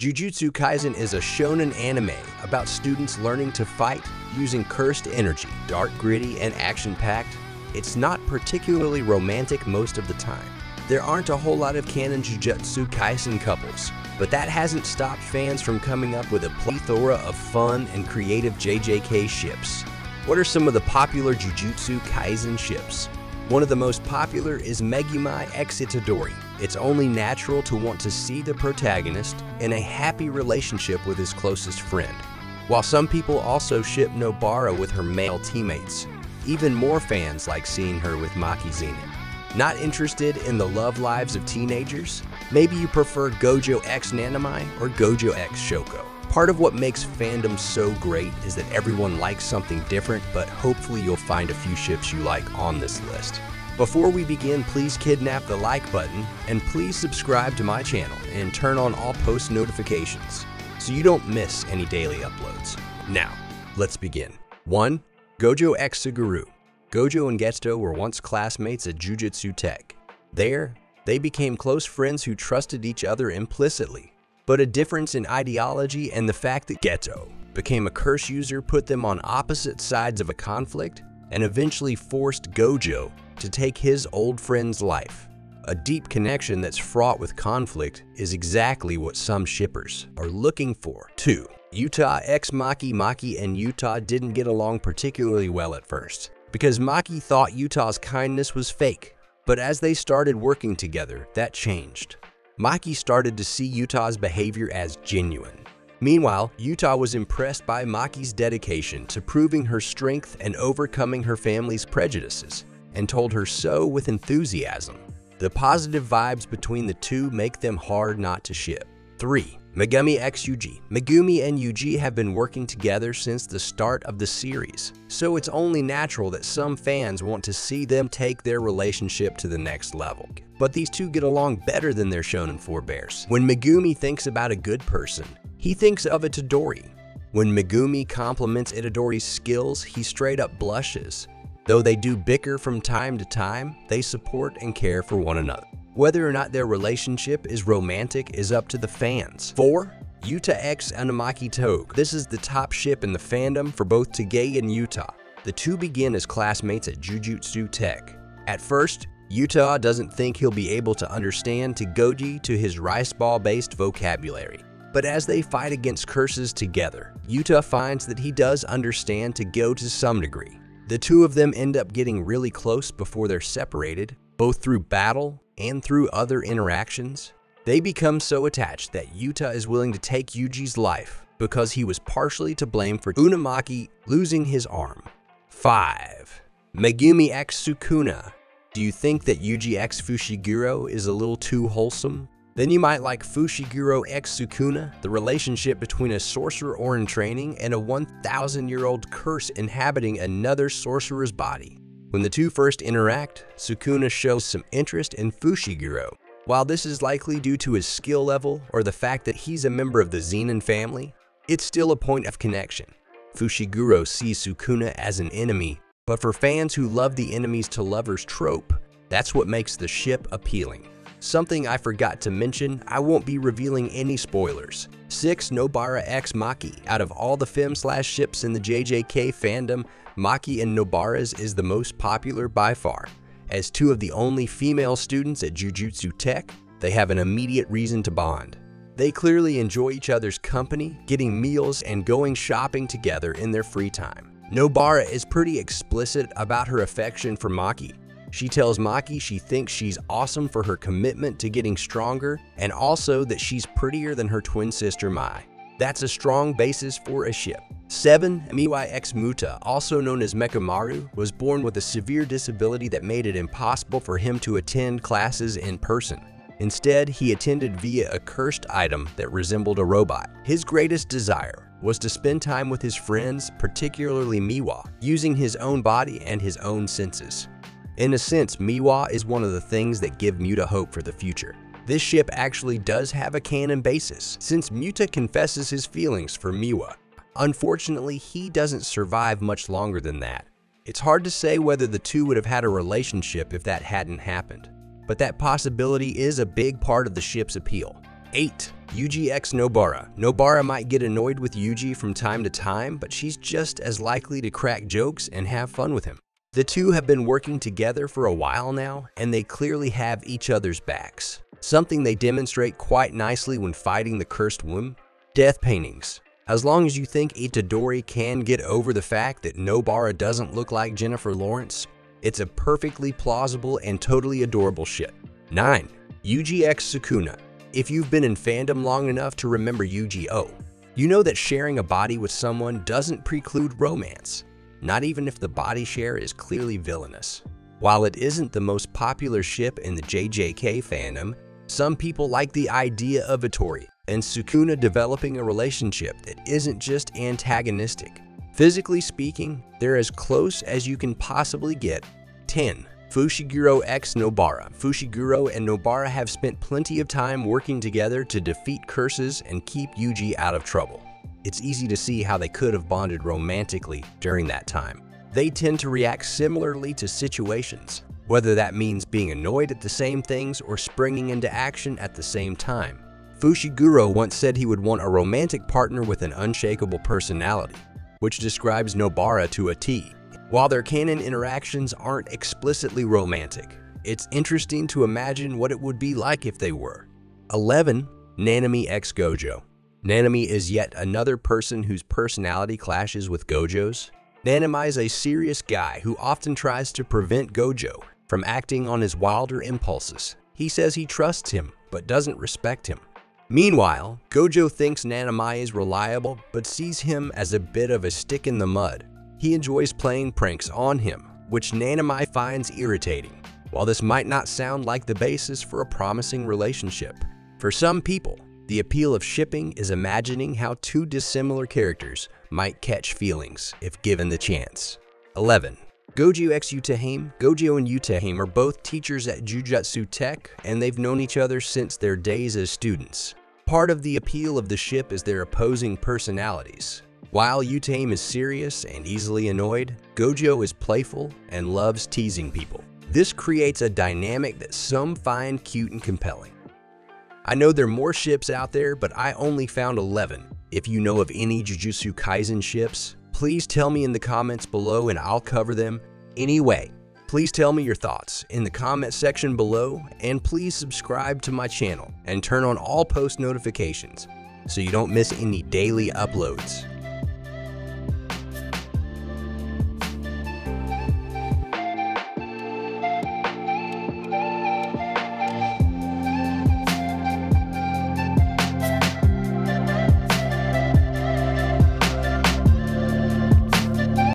Jujutsu Kaisen is a shonen anime about students learning to fight using cursed energy. Dark, gritty, and action-packed, it's not particularly romantic most of the time. There aren't a whole lot of canon Jujutsu Kaisen couples, but that hasn't stopped fans from coming up with a plethora of fun and creative JJK ships. What are some of the popular Jujutsu Kaisen ships? One of the most popular is Megumi x Itadori. It's only natural to want to see the protagonist in a happy relationship with his closest friend. While some people also ship Nobara with her male teammates, even more fans like seeing her with Maki Zenin. Not interested in the love lives of teenagers? Maybe you prefer Gojo x Nanami or Gojo x Shoko. Part of what makes Fandom so great is that everyone likes something different, but hopefully you'll find a few ships you like on this list. Before we begin, please kidnap the like button and please subscribe to my channel and turn on all post notifications so you don't miss any daily uploads. Now, let's begin. 1. Gojo x Suguru. Gojo and Geto were once classmates at Jujutsu Tech. There, they became close friends who trusted each other implicitly. But a difference in ideology and the fact that Geto became a curse user put them on opposite sides of a conflict and eventually forced Gojo to take his old friend's life. A deep connection that's fraught with conflict is exactly what some shippers are looking for. 2. Yuta x Maki. Maki and Yuta didn't get along particularly well at first, because Maki thought Yuta's kindness was fake. But as they started working together, that changed. Maki started to see Yuta's behavior as genuine. Meanwhile, Yuta was impressed by Maki's dedication to proving her strength and overcoming her family's prejudices, and told her so with enthusiasm. The positive vibes between the two make them hard not to ship. 3. Megumi x Yuji. Megumi and Yuji have been working together since the start of the series, so it's only natural that some fans want to see them take their relationship to the next level. But these two get along better than their shonen forebears. When Megumi thinks about a good person, he thinks of Itadori. When Megumi compliments Itadori's skills, he straight up blushes. Though they do bicker from time to time, they support and care for one another. Whether or not their relationship is romantic is up to the fans. 4. Yuta x Inumaki Toge. This is the top ship in the fandom for both Toge and Yuta. The two begin as classmates at Jujutsu Tech. At first, Yuta doesn't think he'll be able to understand Togoji to his rice ball-based vocabulary. But as they fight against curses together, Yuta finds that he does understand Togo to some degree. The two of them end up getting really close before they're separated, both through battle and through other interactions. They become so attached that Yuta is willing to take Yuji's life because he was partially to blame for Inumaki losing his arm. 5. Megumi x Sukuna. Do you think that Yuji x Fushiguro is a little too wholesome? Then you might like Fushiguro x Sukuna, the relationship between a sorcerer in training and a 1,000-year-old curse inhabiting another sorcerer's body. When the two first interact, Sukuna shows some interest in Fushiguro. While this is likely due to his skill level or the fact that he's a member of the Zenin family, it's still a point of connection. Fushiguro sees Sukuna as an enemy, but for fans who love the enemies to lovers trope, that's what makes the ship appealing. Something I forgot to mention, I won't be revealing any spoilers. 6. Nobara x Maki. Out of all the fem/ships in the JJK fandom, Maki and Nobara's is the most popular by far. As two of the only female students at Jujutsu Tech, they have an immediate reason to bond. They clearly enjoy each other's company, getting meals and going shopping together in their free time. Nobara is pretty explicit about her affection for Maki. She tells Maki she thinks she's awesome for her commitment to getting stronger, and also that she's prettier than her twin sister Mai. That's a strong basis for a ship. 7. Miwai x Muta, also known as Mekamaru, was born with a severe disability that made it impossible for him to attend classes in person. Instead, he attended via a cursed item that resembled a robot. His greatest desire was to spend time with his friends, particularly Miwa, using his own body and his own senses. In a sense, Miwa is one of the things that give Muta hope for the future. This ship actually does have a canon basis, since Muta confesses his feelings for Miwa. Unfortunately, he doesn't survive much longer than that. It's hard to say whether the two would have had a relationship if that hadn't happened, but that possibility is a big part of the ship's appeal. 8. Yuji x Nobara. Nobara might get annoyed with Yuji from time to time, but she's just as likely to crack jokes and have fun with him. The two have been working together for a while now, and they clearly have each other's backs, something they demonstrate quite nicely when fighting the cursed womb. Death paintings. As long as you think Itadori can get over the fact that Nobara doesn't look like Jennifer Lawrence, it's a perfectly plausible and totally adorable ship. 9. Yuji x Sukuna. If you've been in fandom long enough to remember Yu-Gi-Oh!, you know that sharing a body with someone doesn't preclude romance, not even if the body share is clearly villainous. While it isn't the most popular ship in the JJK fandom, some people like the idea of Itadori and Sukuna developing a relationship that isn't just antagonistic. Physically speaking, they're as close as you can possibly get. 10. Fushiguro x Nobara. Fushiguro and Nobara have spent plenty of time working together to defeat curses and keep Yuji out of trouble. It's easy to see how they could have bonded romantically during that time. They tend to react similarly to situations, whether that means being annoyed at the same things or springing into action at the same time. Fushiguro once said he would want a romantic partner with an unshakable personality, which describes Nobara to a T. While their canon interactions aren't explicitly romantic, it's interesting to imagine what it would be like if they were. 11. Nanami x Gojo. Nanami is yet another person whose personality clashes with Gojo's. Nanami is a serious guy who often tries to prevent Gojo from acting on his wilder impulses. He says he trusts him, but doesn't respect him. Meanwhile, Gojo thinks Nanami is reliable, but sees him as a bit of a stick in the mud. He enjoys playing pranks on him, which Nanami finds irritating. While this might not sound like the basis for a promising relationship, for some people, the appeal of shipping is imagining how two dissimilar characters might catch feelings if given the chance. 11. Gojo x Utahime. Gojo and Utahime are both teachers at Jujutsu Tech, and they've known each other since their days as students. Part of the appeal of the ship is their opposing personalities. While Utahime is serious and easily annoyed, Gojo is playful and loves teasing people. This creates a dynamic that some find cute and compelling. I know there are more ships out there, but I only found 11. If you know of any Jujutsu Kaisen ships, please tell me in the comments below and I'll cover them. Anyway, please tell me your thoughts in the comment section below, and please subscribe to my channel and turn on all post notifications so you don't miss any daily uploads.